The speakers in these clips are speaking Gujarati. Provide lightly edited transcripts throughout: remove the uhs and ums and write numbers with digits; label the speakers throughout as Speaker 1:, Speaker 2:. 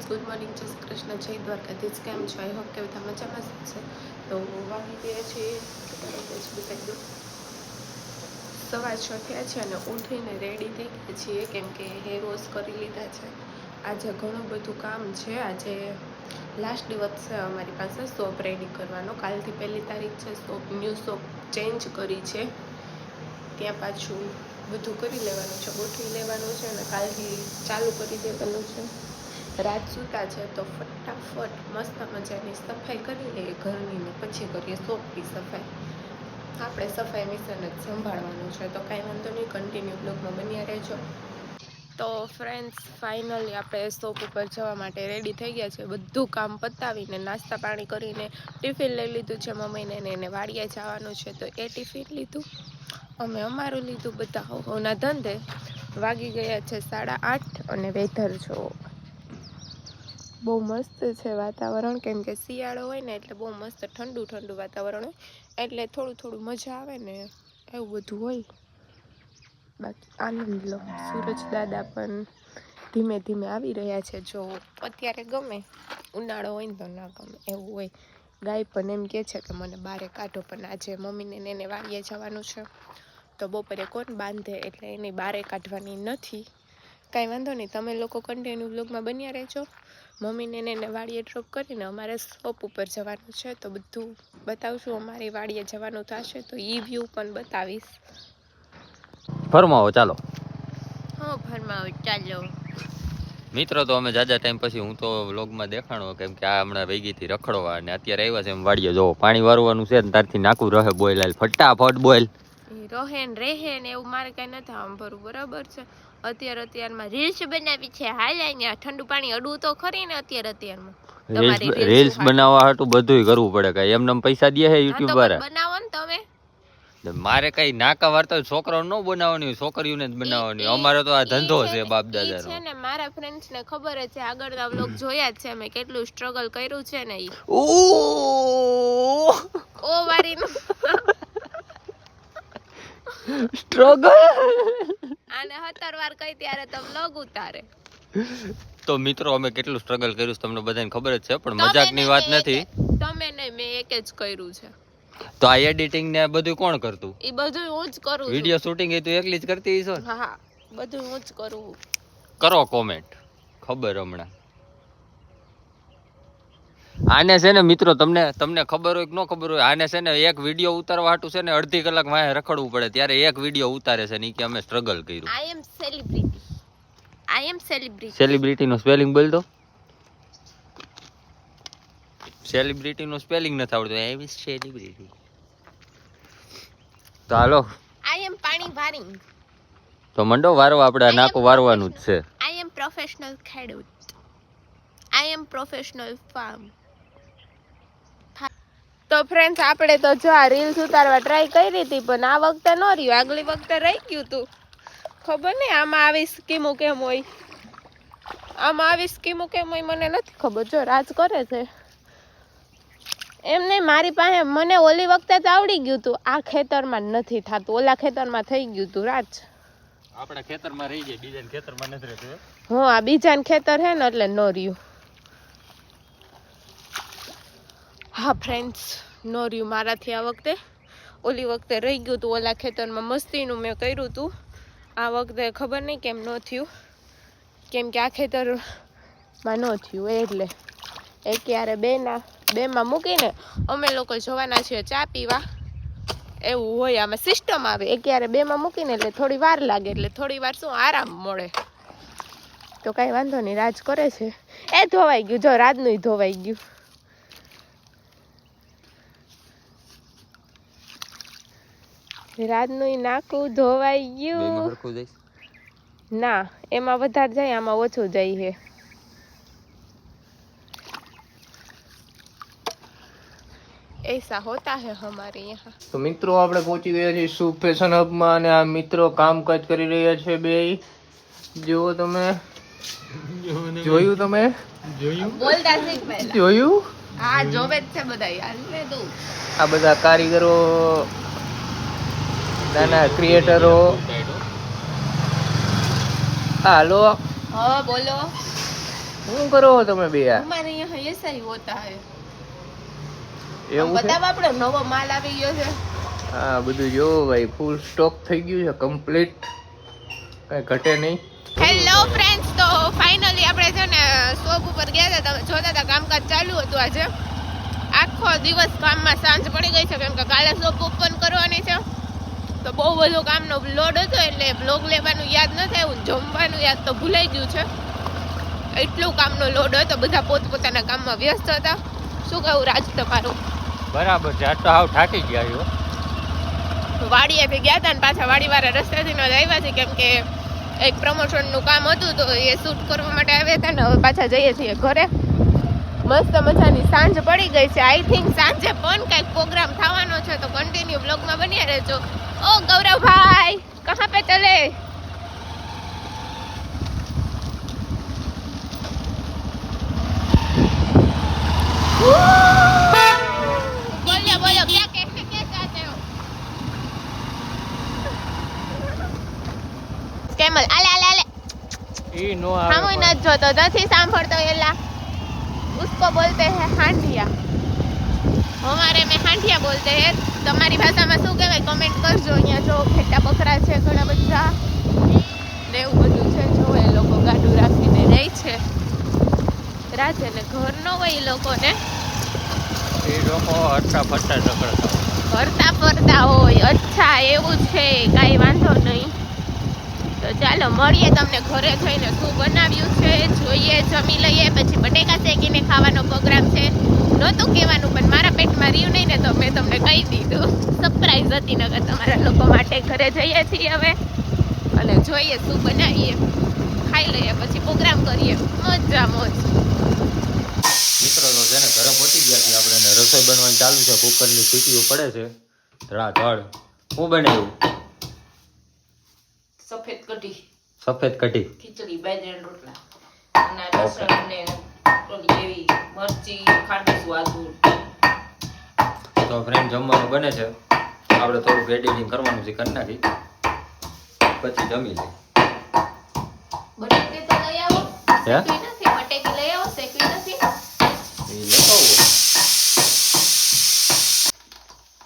Speaker 1: ગુડ મોર્નિંગ, જય શ્રી કૃષ્ણ, જય દ્વારકાધીશ. કેમ છો? આઈ હોપ કે બધા મજામાં છે. તો વાગી ગયા છે સવા 6 થયા છે અને ઉઠીને રેડી થઈ ગયા છીએ, કેમ કે હેર વોશ કરી લીધા છે. આજે ઘણું બધું કામ છે. આજે લાસ્ટ દિવસ છે અમારી પાસે શોપ રેડી કરવાનો. કાલથી 1 તારીખ છે. ન્યૂ શોપ ચેન્જ કરી છે, ત્યાં પાછું બધું કરી લેવાનું છે, ગોઠવી લેવાનું છે અને કાલથી ચાલુ કરી દેવાનું છે. રાત સૂતા છે તો ફટાફટ મસ્ત મજાની સફાઈ કરી લઈએ ઘરની ને પછી કરીએ શોપની સફાઈ. આપણે સફાઈ મિશન જ સંભાળવાનું છે, તો કાંઈ વાંધો નહીં, કન્ટિન્યુ બ્લોગમાં બન્યા રહેજો. તો ફ્રેન્ડ્સ, ફાઇનલી આપણે શોપ ઉપર જવા માટે રેડી થઈ ગયા છે. બધું કામ પતાવીને નાસ્તા પાણી કરીને ટિફિન લઈ લીધું છે મમ્મીને, ને એને વાડીએ જવાનું છે તો એ ટિફિન લીધું, અમે અમારું લીધું. બધા હોના ધંધે. વાગી ગયા છે 8:30 અને વેધર જો બહુ મસ્ત છે વાતાવરણ, કેમ કે શિયાળો હોય ને એટલે બહુ મસ્ત ઠંડુ ઠંડુ વાતાવરણ હોય, એટલે થોડું મજા આવે ને એવું બધું હોય. બાકી આનંદ લો. સૂરજ દાદા પણ ધીમે ધીમે આવી રહ્યા છે. જો અત્યારે ગમે, ઉનાળો હોય ને તો ના ગમે એવું હોય. ગાય પણ એમ કહે છે કે મને બારે કાઢો, પણ આજે મમ્મીને એને વાડીએ જવાનું છે તો બપોરે કોણ બાંધે, એટલે એની બારે કાઢવાની નથી. કાંઈ વાંધો નહીં, તમે લોકો કન્ટિન્યુ બ્લોગમાં બન્યા રહેજો. મમ્મીને એને વાડીએ ડ્રોપ કરીને અમારે શોપ ઉપર જવાનું છે તો બધું બતાવશું. અમારી વાડીએ જવાનું થશે તો એ વ્યૂ પણ બતાવીશ.
Speaker 2: ફરમાવો ચાલો.
Speaker 1: હા, ફરમાવો ચાલો.
Speaker 2: મિત્રો, તો અમે જાજા ટાઈમ પછી હું તો વ્લોગમાં દેખાણો, કેમ કે આ હમણાં વહી ગઈ હતી રખડવા અને અત્યારે આવ્યા છે એમ વાડીએ. જો પાણી વારવાનું છે ને ત્યારથી નાખું રહે બોઇલ, હાલ ફટાફટ બોઇલ
Speaker 1: રહે ને એવું મારે કઈ નથી સાંભળવું, બરાબર છે. અત્યારમાં રીલ્સ બનાવી છે, હાલ અહીંયા ઠંડુ પાણી અડવું તો ખરી ને. અત્યારમાં
Speaker 2: રીલ્સ બનાવવા હાટું બધું કરવું પડે. કઈ એમને પૈસા દે છે યુટ્યુબ વાળા?
Speaker 1: બનાવો ને તમે.
Speaker 2: મારે કઈ નાકા વાર્તા છોકરાઓ ન બનાવવાની, છોકરીઓને જ બનાવવાની. અમારે તો આ ધંધો છે બાપ દાદાનો.
Speaker 1: છે ને, મારા ફ્રેન્ડ્સ ને ખબર જ છે, આગળના વ્લોગ જોયા જ છે મેં, કેટલું સ્ટ્રગલ કર્યું છે ને. ઈ ઓ વારીનું
Speaker 2: સ્ટ્રગલ
Speaker 1: આને 17 વાર કહી ત્યારે તો વ્લોગ ઉતારે.
Speaker 2: તો મિત્રો, અમે કેટલું સ્ટ્રગલ કર્યું તમને બધાને ખબર જ છે, પણ મજાકની વાત નથી.
Speaker 1: તમે નહીં, મેં એક જ કર્યું છે.
Speaker 2: તો આ એડિટિંગ ને બધું કોણ કરતું?
Speaker 1: એ બધું હું જ કરું.
Speaker 2: વિડિયો શૂટિંગ એ તું એકલી જ કરતી છો?
Speaker 1: હા, બધું હું જ કરું.
Speaker 2: કરો કોમેન્ટ, ખબર હમણાં. આને છે ને મિત્રો, તમને ખબર હોય કે ન ખબર હોય, આને છે ને એક વિડિયો ઉતારવા હાટું છે ને અડધી કલાક વાંહે રખડવું પડે, ત્યારે એક વિડિયો ઉતારે છે ને કે અમે સ્ટ્રગલ કર્યું.
Speaker 1: આઈ એમ સેલિબ્રિટી.
Speaker 2: સેલિબ્રિટી નું સ્પેલિંગ બોલ દો. સેલિબ્રિટી નું સ્પેલિંગ નથી આવડતું. આઈ એમ સેલિબ્રિટી. તો હાલો,
Speaker 1: આઈ એમ પાણી વારિંગ.
Speaker 2: તો મંડો વારવા, આપણે નાકું વારવાનું જ છે.
Speaker 1: આઈ એમ પ્રોફેશનલ ખેડૂત. આઈ એમ પ્રોફેશનલ ફાર્મ. તો ફ્રેન્ડ્સ, આપણે તો જો આ રીલ્સ ઉતારવા ટ્રાય કરી હતી, પણ આ વખતે ન રહ્યું, આગલી વખતે રહી ગયું તું. ખબર નહીં આમાં આવી સ્કીમો કેમ હોય, મને નથી ખબર. જો રાજ કરે છે એમ નહીં, મારી પાસે મને ઓલી વખતે જ આવડી ગયું તું, આ ખેતરમાં નથી થતું, ઓલા ખેતરમાં થઈ ગયું તું. રાજ
Speaker 2: આપણા ખેતરમાં રહી જાય, બીજાના ખેતરમાં નથી રહેતું.
Speaker 1: હા, આ બીજાના ખેતર હે ને એટલે ન રહ્યું. હા ફ્રેન્ડ્સ, નો રહ્યું મારાથી આ વખતે. ઓલી વખતે રહી ગયું હતું, ઓલા ખેતરમાં મસ્તીનું મેં કર્યું હતું. આ વખતે ખબર નહીં કેમ ન થયું, કેમ કે આ ખેતરમાં ન થયું એટલે એક યારે બેમાં મૂકીને અમે લોકો જવાના છીએ ચા પીવા. એવું હોય, આમાં સિસ્ટમ આવે. એક યારે બેમાં મૂકીને એટલે થોડી વાર લાગે, એટલે થોડી વાર શું આરામ મળે. તો કાંઈ વાંધો નહીં, રાજ કરે છે. એ ધોવાઈ ગયું, જો રાજનું ધોવાઈ ગયું. રાતનું નાકું ધોવાઈ ગયું. ના, એમાં વધારે જાય, આમાં ઓછું જાય છે. ऐसा होता है हमारे यहाँ.
Speaker 3: તો મિત્રો, આપણે પહોંચી ગયા છીએ શુભ ફેશન હબમાં અને આ મિત્રો કામકાજ કરી રહ્યા છે બે. જુઓ તમે, જોયું?
Speaker 1: બોલતા શીખ પહેલા.
Speaker 3: જોયું?
Speaker 1: હા, જોવે જ છે બધા યાર. લે તું.
Speaker 3: આ બધા કારીગરો, નાના ક્રિએટરો. હાલો,
Speaker 1: હા બોલો.
Speaker 3: શું કરો તમે બે આ?
Speaker 1: हमारे यहाँ ऐसा ही होता है
Speaker 3: એવું છે?
Speaker 1: બતાવ આપણો નવો માલ આવી ગયો છે
Speaker 3: હા બધું જો ભાઈ ફૂલ સ્ટોક થઈ ગયું છે કમ્પ્લીટ, કઈ ઘટે નહીં.
Speaker 1: હેલો ફ્રેન્ડ્સ, તો ફાઇનલી આપણે છે ને શોપ ઉપર ગયા હતા. તમે જોતા હતા કામકાજ ચાલુ હતું. આજે આખો દિવસ કામમાં સાંજ પડી ગઈ છે કેમ કે કાલે શોપ ઓપન કરવાની છે. તો બહુ બધો કામનો લોડ હતો એટલે બ્લોગ લેવાનું યાદ ન થયું, જમવાનું યાદ તો ભૂલાઈ ગયું છે. એટલું કામનો લોડ હતો, બધા પોતપોતાના કામમાં વ્યસ્ત હતા. શું કહું રાજ તમારું?
Speaker 2: બરાબર છે. આજ તો હાવ થાકી ગયા છો.
Speaker 1: વાડીએથી ગયા હતા ને પાછા વાડીવાળા રસ્તાથી જ આવ્યા છે કેમ કે એક પ્રમોશનનું કામ હતું તો એ શૂટ કરવા માટે આવ્યા હતા ને હવે પાછા જઈએ છીએ ઘરે. મસ્ત મજાની સાંજ પડી ગઈ છે. આઈ થિંક સાંજે પણ કંઈક પ્રોગ્રામ થવાનો છે તો કન્ટિન્યુ બ્લોગમાં બન્યા રહેજો. ઓ ગૌરવભાઈ, કહા પે ચલે? બોલો બોલો, ક્યાં કહેને ક્યાં ચાહતે હો? કેમલ આલે આલે આલે
Speaker 3: ઈ નો
Speaker 1: हम
Speaker 3: આવે
Speaker 1: न જોતો નથી સાંભળતો એલા. उसको बोलते हैं हांडिया, हमारे में हांडिया बोलते हैं. તમારી ભાષામાં શું કહેવાય કમેન્ટ કરજો. અહીંયા જો ખેટા બકરા છે ઘણા બધા ને એવું બધું છે. જો એ લોકો ગાડું રાખીને રહે છે. રાજે ને ઘર ન હોય એ લોકોને
Speaker 2: એ લોકો હટતા ફટતા રખડતા.
Speaker 1: ફરતા ફરતા હોય. અચ્છા એવું છે, કાંઈ વાંધો નહીં. તો ચાલો મળીએ તમને ઘરે થઈને શું બનાવ્યું છે જોઈએ, જમી લઈએ, પછી બટેકા શેકીને ખાવાનો પ્રોગ્રામ છે. નહોતું કહેવાનું પણ મારા પેટમાં રહ્યું નહીં ને તો મેં તમને કહી દીધું. સરપ્રાઈઝ હતી. નગર તમારા લોકો માટે ઘરે જઈએ છીએ હવે અને જોઈએ શું બનાવીએ, ખાઈ લઈએ, પછી પ્રોગ્રામ કરીએ. મજા મોજ.
Speaker 2: મિત્રો તો છે ને ઘરે પહોંચી ગયા છીએ આપણે, ને રસોઈ બનવાની ચાલુ છે. કુકરની સીટીઓ પડે છે ધડાધડ. શું બનાવ્યું?
Speaker 4: સફેદ કઢી,
Speaker 2: સફેદ કઢી.
Speaker 4: ખીચડી, બાજરાના રોટલા અને લસણ ને ઓલી એવી મરચી, ખાટી સ્વાદુ.
Speaker 2: તો ફ્રેન્ડ જમવાનું બને છે. આપણે થોડુંક એડિટિંગ કરવાનું છે, કરી નાખી પછી જમી લઈ.
Speaker 1: બટેકી તો લઈ આવો.
Speaker 2: હે?
Speaker 1: શેકવી નથી. બટેકી લઈ આવો, શેકવી નથી.
Speaker 2: એ લેતો આવો.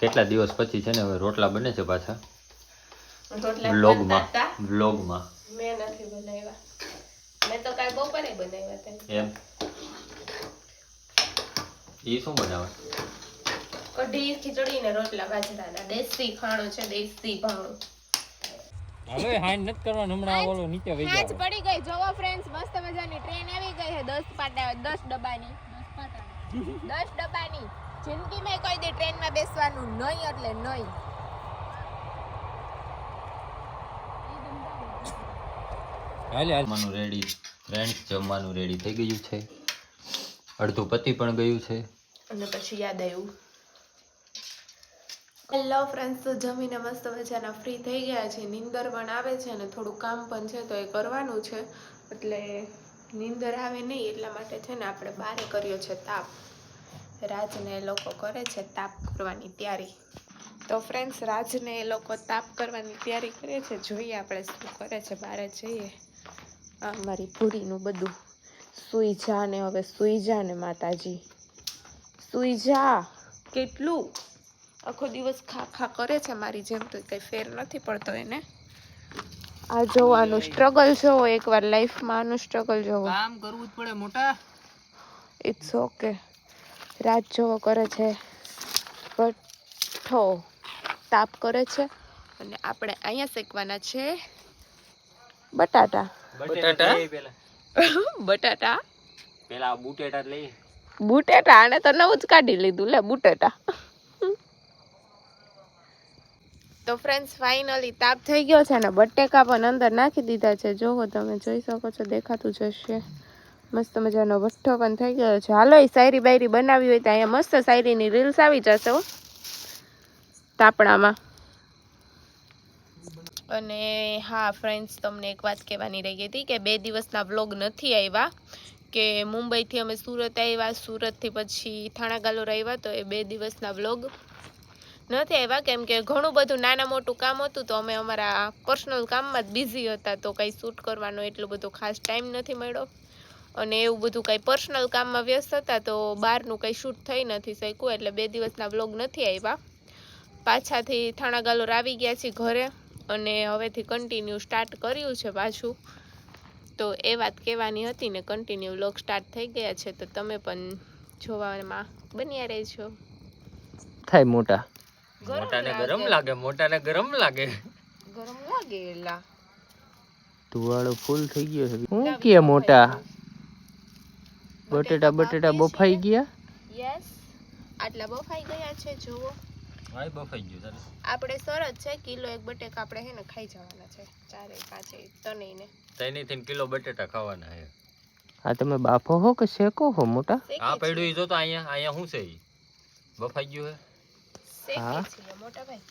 Speaker 2: કેટલા દિવસ પછી છે ને હવે રોટલા બને છે પાછા
Speaker 1: રોટલા
Speaker 2: વ્લોગમાં.
Speaker 1: બનાવતા
Speaker 2: વ્લોગમાં
Speaker 1: મેં નથી બનાવ્યા. મેં તો કાલ બપોરે બનાવ્યા હતા.
Speaker 2: એમ. એ શું બનાવે?
Speaker 1: કઢી, ખીચડી ને રોટલા બાજરાના. દેશી ખાણું છે, દેશી ભાણું.
Speaker 2: હવે હાઈન નથી કરવાનું, હમણાં ઓલો નીચે વઈ
Speaker 1: સાંજ પડી ગઈ. જોવો ફ્રેન્ડ્સ, મસ્ત મજાની ટ્રેન આવી ગઈ છે 10 ડબ્બાની. 10 ડબ્બાની. જિંદગીમાં કોઈ દી ટ્રેનમાં બેસવાનું નહીં એટલે નહીં.
Speaker 2: જમવાનું રેડી ફ્રેન્ડ્સ, જમવાનું રેડી થઈ ગયું છે. અડધું પતી પણ ગયું છે.
Speaker 1: અને પછી યાદ આવ્યું. હેલો ફ્રેન્ડ્સ, તો જમીને મસ્ત મજાના ફ્રી થઈ ગયા છે. નીંદર પણ આવે છે અને થોડું કામ પણ છે તો એ કરવાનું છે. એટલે નીંદર આવે નહીં એટલા માટે છે ને આપણે બારે કર્યો છે તાપ. રાજને એ લોકો કરે છે તાપ કરવાની તૈયારી. તો ફ્રેન્ડ્સ, રાજને એ લોકો તાપ કરવાની તૈયારી કરે છે. જોઈએ આપણે શું કરે છે. બહાર જઈએ. આ મારી પૂરીનું બધું સૂઈ જા ને હવે સૂઈ જા ને માતાજી, સૂઈ જા. કેટલું આખો દિવસ ખા ખા કરે છે મારી જેમ, તો કંઈ ફેર નથી પડતો એને. આ જોવાનું સ્ટ્રગલ જોવો એકવાર લાઈફમાં. આનું સ્ટ્રગલ જોવો.
Speaker 3: કામ કરવું જ પડે મોટા.
Speaker 1: It's okay. રાત જોવો કરે છે ભઠ્ઠો, તાપ કરે છે. અને આપણે અહીંયા શેકવાના છે બટાટા.
Speaker 3: બટાટા?
Speaker 1: બટાટા
Speaker 2: પેલા બુટેટા લઈ.
Speaker 1: બુટેટા. આને તો નવું જ કાઢી લીધું લે બુટેટા. તો ફ્રેન્ડ્સ, ફાઇનલી તાપ થઈ ગયો છે ને બટેકા પણ અંદર નાખી દીધા છે. જોવો તમે જોઈ શકો છો, દેખાતું જશે. મસ્ત મજાનો ભઠ્ઠો પણ થઈ ગયો છે. હાલો, એ શાયરી બાયરી બનાવી હોય તો અહીંયા મસ્ત શાયરીની રીલ્સ આવી જશે હો તાપણામાં. અને હા ફ્રેન્ડ્સ, તમને એક વાત કહેવાની રહી ગઈ હતી કે 2 દિવસના વ્લોગ નથી આવ્યા. કે મુંબઈથી અમે સુરત આવ્યા, સુરતથી પછી થાણાગાલોર આવ્યા, તો એ 2 દિવસના વ્લોગ નથી આવ્યા કેમ કે ઘણું બધું નાના મોટું કામ હતું. તો અમે અમારા પર્સનલ કામમાં જ બિઝી હતા, તો કંઈ શૂટ કરવાનો એટલો બધો ખાસ ટાઈમ નથી મળ્યો. અને એવું બધું કંઈ પર્સનલ કામમાં વ્યસ્ત હતા તો બહારનું કંઈ શૂટ થઈ નથી શક્યું, એટલે 2 દિવસના વ્લોગ નથી આવ્યા. પાછાથી થાણાગાલોર આવી ગયા છીએ ઘરે અને હવેથી કન્ટિન્યુ સ્ટાર્ટ કર્યું છે પાછું. તો એ વાત કહેવાની હતી ને, કન્ટિન્યુ વ્લોગ સ્ટાર્ટ થઈ ગયા છે તો તમે પણ જોવામાં બન્યા રહેજો.
Speaker 3: થાય મોટા
Speaker 2: મોટાને ગરમ લાગે, મોટાને ગરમ લાગે.
Speaker 1: ગરમ લાગે એલા
Speaker 3: ધુવાળો ફૂલ થઈ ગયો છે. શું કે મોટા બટેટા બફાઈ ગયા?
Speaker 1: યસ, આટલા બફાઈ ગયા છે જુઓ.
Speaker 2: હાય બફાઈ ગયું તારે.
Speaker 1: આપણે સરસ છે, કિલો 1 બટેકા આપણે હે ને ખાઈ જવાના છે, 4 5 તનેને.
Speaker 2: તઈનીથી કિલો બટેટા ખાવાના છે.
Speaker 3: આ તમે બાફો હો કે શેકો હો મોટા?
Speaker 2: આ પડ્યું ઈ જો તો અહીંયા શું છે ઈ બફાઈ ગયું હે.
Speaker 1: શેકી છીએ મોટા ભાઈ.